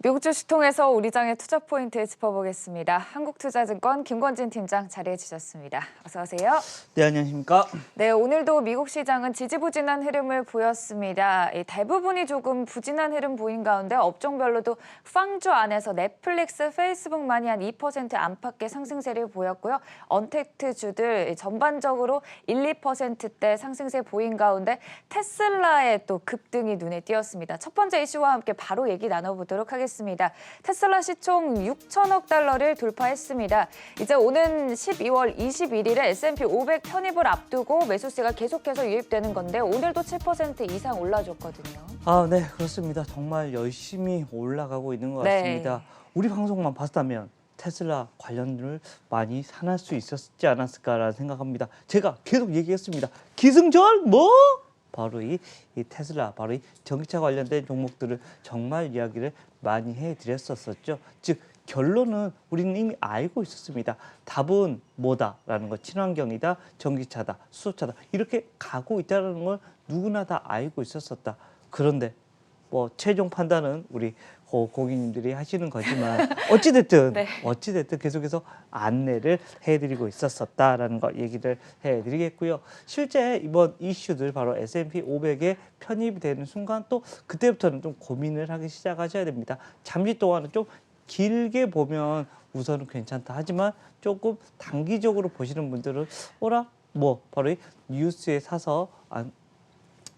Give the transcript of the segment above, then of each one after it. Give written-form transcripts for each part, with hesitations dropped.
미국 주식 통해서 우리 장의 투자 포인트 짚어보겠습니다. 한국투자증권 김권진 팀장 자리해 주셨습니다. 어서 오세요. 네, 안녕하십니까. 네, 오늘도 미국 시장은 지지부진한 흐름을 보였습니다. 대부분이 조금 부진한 흐름 보인 가운데 업종별로도 팡주 안에서 넷플릭스, 페이스북만이 한 2% 안팎의 상승세를 보였고요. 언택트주들 전반적으로 1, 2%대 상승세 보인 가운데 테슬라의 또 급등이 눈에 띄었습니다. 첫 번째 이슈와 함께 바로 얘기 나눠보도록 하겠습니다. 테슬라 시총 6천억 달러를 돌파했습니다. 이제 오는 12월 21일에 S&P 500 편입을 앞두고 매수세가 계속해서 유입되는 건데 오늘도 7% 이상 올라줬거든요. 네, 그렇습니다. 정말 열심히 올라가고 있는 것 같습니다. 우리 방송만 봤다면 테슬라 관련을 많이 사날 수 있었지 않았을까라는 생각합니다. 제가 계속 얘기했습니다. 기승전 뭐? 바로 이 테슬라, 바로 이 전기차 관련된 종목들을 정말 이야기를 많이 해드렸었죠. 즉 결론은 우리는 이미 알고 있었습니다. 답은 뭐다라는 거, 친환경이다, 전기차다, 수소차다 이렇게 가고 있다는 걸 누구나 다 알고 있었었다. 그런데 뭐 최종 판단은 우리 고객님들이 하시는 거지만 어찌됐든 어찌됐든 계속해서 안내를 해드리고 있었었다라는 거 얘기를 해드리겠고요. 실제 이번 이슈들 바로 S&P 500에 편입이 되는 순간 또 그때부터는 좀 고민을 하기 시작하셔야 됩니다. 잠시 동안은 좀 길게 보면 우선은 괜찮다 하지만 조금 단기적으로 보시는 분들은 뭐 바로 이 뉴스에 사서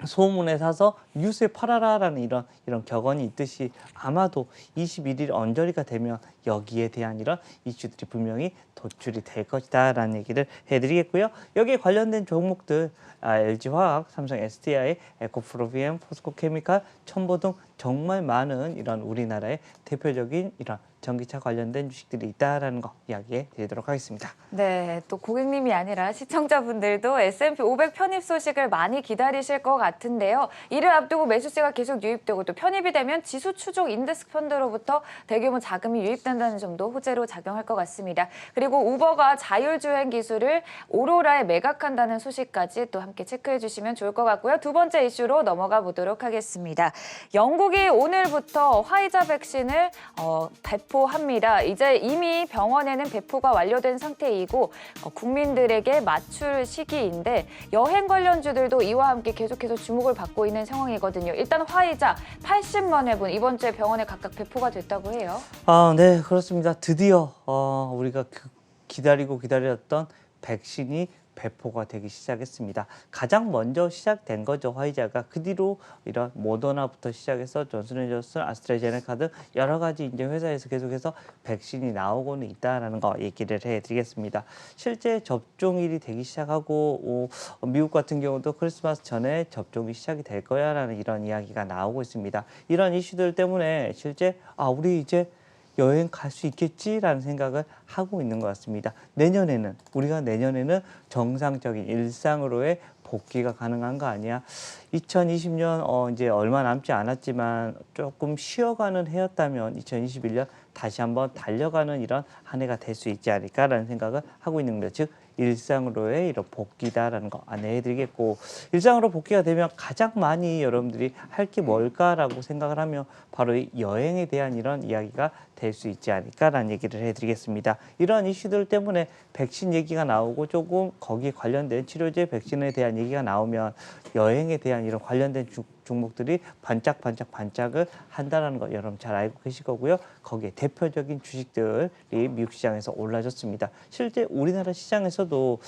소문에 사서 뉴스에 팔아라라는 이런 격언이 있듯이 아마도 21일 언저리가 되면 여기에 대한 이런 이슈들이 분명히 도출이 될 것이다라는 얘기를 해드리겠고요. 여기에 관련된 종목들 LG화학, 삼성 SDI, 에코프로비엠, 포스코케미칼, 첨보 등 정말 많은 이런 우리나라의 대표적인 이런 전기차 관련된 주식들이 있다라는 거 이야기해 드리도록 하겠습니다. 네, 또 고객님이 아니라 시청자분들도 S&P 500 편입 소식을 많이 기다리실 것 같은데요. 이를 앞두고 매수세가 계속 유입되고 또 편입이 되면 지수 추종 인덱스 펀드로부터 대규모 자금이 유입된다는 점도 호재로 작용할 것 같습니다. 그리고 우버가 자율주행 기술을 오로라에 매각한다는 소식까지 또 함께 체크해 주시면 좋을 것 같고요. 두 번째 이슈로 넘어가 보도록 하겠습니다. 영국이 오늘부터 화이자 백신을 배포합니다. 이제 이미 병원에는 배포가 완료된 상태이고 국민들에게 맞출 시기인데 여행 관련주들도 이와 함께 계속해서 주목을 받고 있는 상황이거든요. 일단 화이자 80만 회분 이번 주에 병원에 각각 배포가 됐다고 해요. 네, 그렇습니다. 드디어 우리가 기다리고 기다렸던 백신이 배포가 되기 시작했습니다. 가장 먼저 시작된 거죠, 화이자가. 그 뒤로 이런 모더나부터 시작해서 존슨앤존슨, 아스트라제네카 등 여러 가지 이제 회사에서 계속해서 백신이 나오고는 있다라는 거 얘기를 해드리겠습니다. 실제 접종일이 되기 시작하고 미국 같은 경우도 크리스마스 전에 접종이 시작이 될 거야라는 이런 이야기가 나오고 있습니다. 이런 이슈들 때문에 실제 우리 이제 여행 갈 수 있겠지라는 생각을 하고 있는 것 같습니다. 우리가 내년에는 정상적인 일상으로의 복귀가 가능한 거 아니야? 2020년 이제 얼마 남지 않았지만 조금 쉬어가는 해였다면 2021년 다시 한번 달려가는 이런 한 해가 될 수 있지 않을까라는 생각을 하고 있는 겁니다. 즉 일상으로의 이런 복귀다라는 거 안내해드리겠고, 일상으로 복귀가 되면 가장 많이 여러분들이 할 게 뭘까라고 생각을 하면 바로 이 여행에 대한 이런 이야기가 될 수 있지 않을까라는 얘기를 해드리겠습니다. 이런 이슈들 때문에 백신 얘기가 나오고 조금 거기에 관련된 치료제 백신에 대한 얘기가 나오면 여행에 대한 이런 관련된 종목들이 반짝을 한다는 거 여러분 잘 알고 계실 거고요. 거기에 대표적인 주식들이 미국 시장에서 올라졌습니다. 실제 우리나라 시장에서도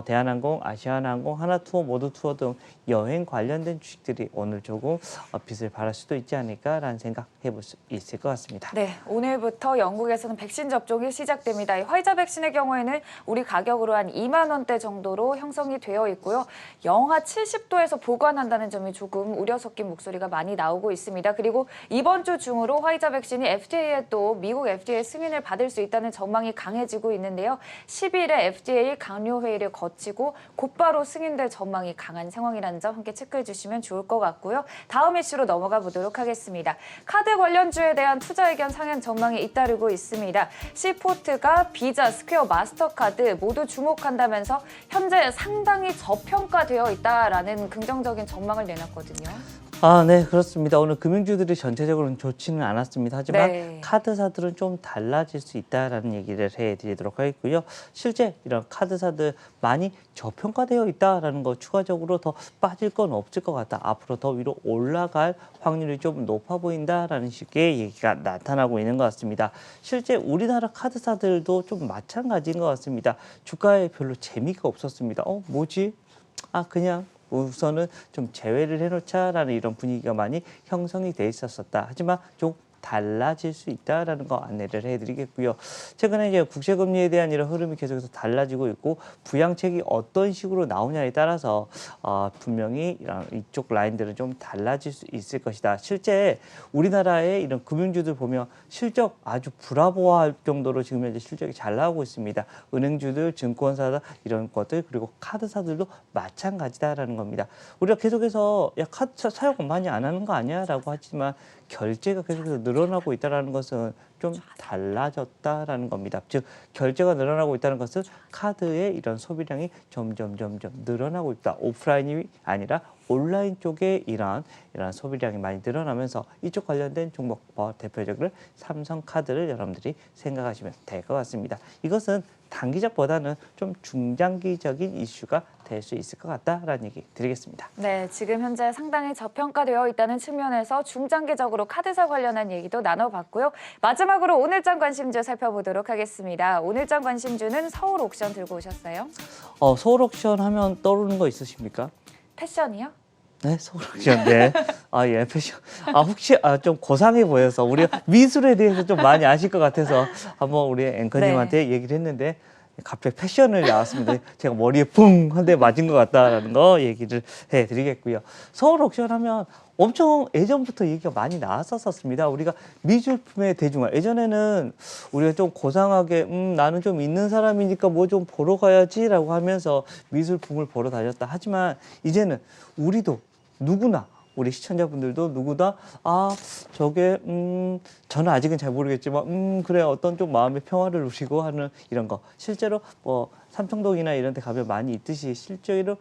대한항공, 아시아나항공, 하나투어, 모두투어 등 여행 관련된 주식들이 오늘 조금 빛을 발할 수도 있지 않을까라는 생각 해볼 수 있을 것 같습니다. 네, 오늘부터 영국에서는 백신 접종이 시작됩니다. 이 화이자 백신의 경우에는 우리 가격으로 한 2만 원대 정도로 형성이 되어 있고요. 영하 70도에서 보관한다는 점이 조금 우려 섞인 목소리가 많이 나오고 있습니다. 그리고 이번 주 중으로 화이자 백신이 FDA에 또 미국 FDA 승인을 받을 수 있다는 전망이 강해지고 있는데요. 10일에 FDA 강요 회의를 거치고 곧바로 승인될 전망이 강한 상황이라는 점 함께 체크해 주시면 좋을 것 같고요. 다음 이슈로 넘어가 보도록 하겠습니다. 카드 관련주에 대한 투자 의견 상향 전망이 잇따르고 있습니다. C포트가 비자, 스퀘어, 마스터카드 모두 주목한다면서 현재 상당히 저평가되어 있다라는 긍정적인 전망을 내놨거든요. 네, 그렇습니다. 오늘 금융주들이 전체적으로는 좋지는 않았습니다. 하지만 네. 카드사들은 좀 달라질 수 있다라는 얘기를 해드리도록 하겠고요. 실제 이런 카드사들 많이 저평가되어 있다라는 거 추가적으로 더 빠질 건 없을 것 같다. 앞으로 더 위로 올라갈 확률이 좀 높아 보인다라는 식의 얘기가 나타나고 있는 것 같습니다. 실제 우리나라 카드사들도 좀 마찬가지인 것 같습니다. 주가에 별로 재미가 없었습니다. 뭐지? 그냥 우선은 좀 제외를 해놓자라는 이런 분위기가 많이 형성이 돼 있었었다. 하지만 좀 달라질 수 있다라는 거 안내를 해드리겠고요. 최근에 이제 국제금리에 대한 이런 흐름이 계속해서 달라지고 있고 부양책이 어떤 식으로 나오냐에 따라서 분명히 이쪽 라인들은 좀 달라질 수 있을 것이다. 실제 우리나라의 이런 금융주들 보면 실적 아주 브라보할 정도로 지금 현재 실적이 잘 나오고 있습니다. 은행주들, 증권사들 이런 것들 그리고 카드사들도 마찬가지다라는 겁니다. 우리가 계속해서 야 카드 사용 많이 안 하는 거 아니야?라고 하지만 결제가 계속해서 늘어나고 있다는 것은 좀 달라졌다라는 겁니다. 즉 결제가 늘어나고 있다는 것은 카드의 이런 소비량이 점점 늘어나고 있다. 오프라인이 아니라 온라인 쪽에 이러한 소비량이 많이 늘어나면서 이쪽 관련된 종목 대표적으로 삼성카드를 여러분들이 생각하시면 될 것 같습니다. 이것은 단기적보다는 좀 중장기적인 이슈가 될 수 있을 것 같다라는 얘기 드리겠습니다. 네, 지금 현재 상당히 저평가되어 있다는 측면에서 중장기적으로 카드사 관련한 얘기도 나눠봤고요. 마지막으로 오늘장 관심주 살펴보도록 하겠습니다. 오늘장 관심주는 서울 옥션 들고 오셨어요? 서울 옥션 하면 떠오르는 거 있으십니까? 패션이요? 네, 서울 옥션. 네. 예, 패션. 혹시 좀 고상해 보여서 우리가 미술에 대해서 좀 많이 아실 것 같아서 한번 우리 앵커님한테 얘기를 했는데 갑자기 패션을 나왔습니다. 제가 머리에 붕 한 대 맞은 것 같다라는 거 얘기를 해드리겠고요. 서울 옥션 하면 엄청 예전부터 얘기가 많이 나왔었습니다. 우리가 미술품의 대중화. 예전에는 우리가 좀 고상하게 나는 좀 있는 사람이니까 뭐 좀 보러 가야지라고 하면서 미술품을 보러 다녔다. 하지만 이제는 우리도 누구나 우리 시청자분들도 누구나 저게 저는 아직은 잘 모르겠지만 그래 어떤 좀 마음의 평화를 누리고 하는 이런 거 실제로 뭐 삼청동이나 이런 데 가면 많이 있듯이 실제로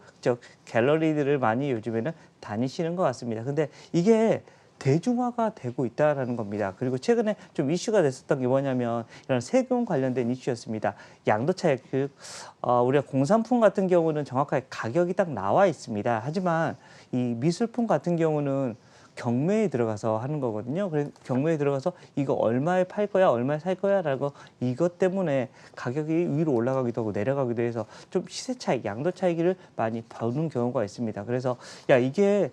갤러리들을 많이 요즘에는 다니시는 것 같습니다. 근데 이게 대중화가 되고 있다라는 겁니다. 그리고 최근에 좀 이슈가 됐었던 게 뭐냐면 이런 세금 관련된 이슈였습니다. 양도 차익, 우리가 공산품 같은 경우는 정확하게 가격이 딱 나와 있습니다. 하지만 이 미술품 같은 경우는 경매에 들어가서 하는 거거든요. 그래서 경매에 들어가서 이거 얼마에 팔 거야, 얼마에 살 거야라고 이것 때문에 가격이 위로 올라가기도 하고 내려가기도 해서 좀 시세 차익, 양도 차익을 많이 보는 경우가 있습니다. 그래서 야 이게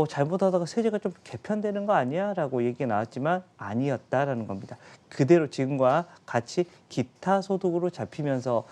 잘못하다가 세제가 좀 개편되는 거 아니야?라고 얘기가 나왔지만 아니었다라는 겁니다. 그대로 지금과 같이 기타 소득으로 잡히면서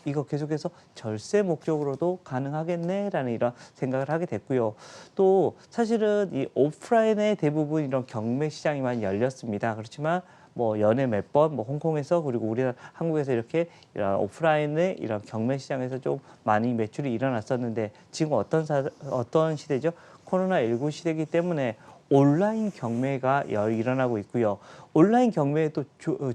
이거 계속해서 절세 목적으로도 가능하겠네라는 이런 생각을 하게 됐고요. 또 사실은 이 오프라인의 대부분 이런 경매 시장이 많이 열렸습니다. 그렇지만 뭐 연에 몇 번, 뭐 홍콩에서 그리고 우리나라 한국에서 이렇게 이런 오프라인의 이런 경매 시장에서 좀 많이 매출이 일어났었는데 지금 어떤 시대죠? 코로나19 시대이기 때문에 온라인 경매가 일어나고 있고요. 온라인 경매의 또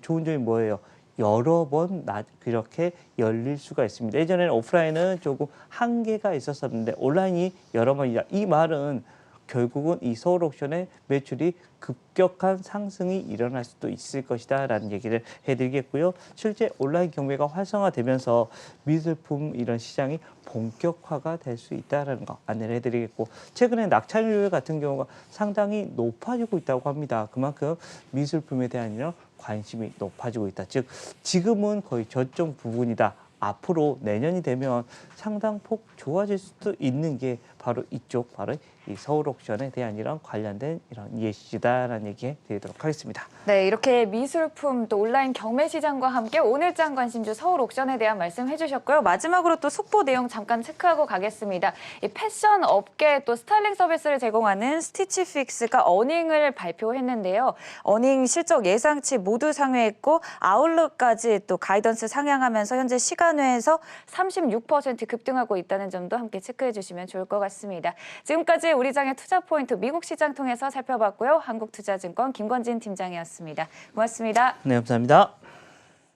좋은 점이 뭐예요? 여러 번 그렇게 열릴 수가 있습니다. 예전에는 오프라인은 조금 한계가 있었었는데 온라인이 여러 번이다. 이 말은 결국은 이 서울 옥션의 매출이 급격한 상승이 일어날 수도 있을 것이다 라는 얘기를 해드리겠고요. 실제 온라인 경매가 활성화되면서 미술품 이런 시장이 본격화가 될 수 있다는 거 안내를 해드리겠고 최근에 낙찰률 같은 경우가 상당히 높아지고 있다고 합니다. 그만큼 미술품에 대한 이런 관심이 높아지고 있다. 즉 지금은 거의 저점 부분이다. 앞으로 내년이 되면 상당폭 좋아질 수도 있는 게 바로 이쪽 바로 이 서울 옥션에 대한 이런 관련된 이런 예시다라는 얘기 드리도록 하겠습니다. 네, 이렇게 미술품 또 온라인 경매 시장과 함께 오늘장 관심주 서울 옥션에 대한 말씀해 주셨고요. 마지막으로 또 속보 내용 잠깐 체크하고 가겠습니다. 이 패션 업계 또 스타일링 서비스를 제공하는 스티치픽스가 어닝을 발표했는데요. 어닝 실적 예상치 모두 상회했고 아웃룩까지 또 가이던스 상향하면서 현재 시간외에서 36% 급등하고 있다는 점도 함께 체크해 주시면 좋을 것 같습니다. 지금까지 우리장의 투자 포인트 미국 시장 통해서 살펴봤고요. 한국투자증권 김건진 팀장이었습니다. 고맙습니다. 네, 감사합니다.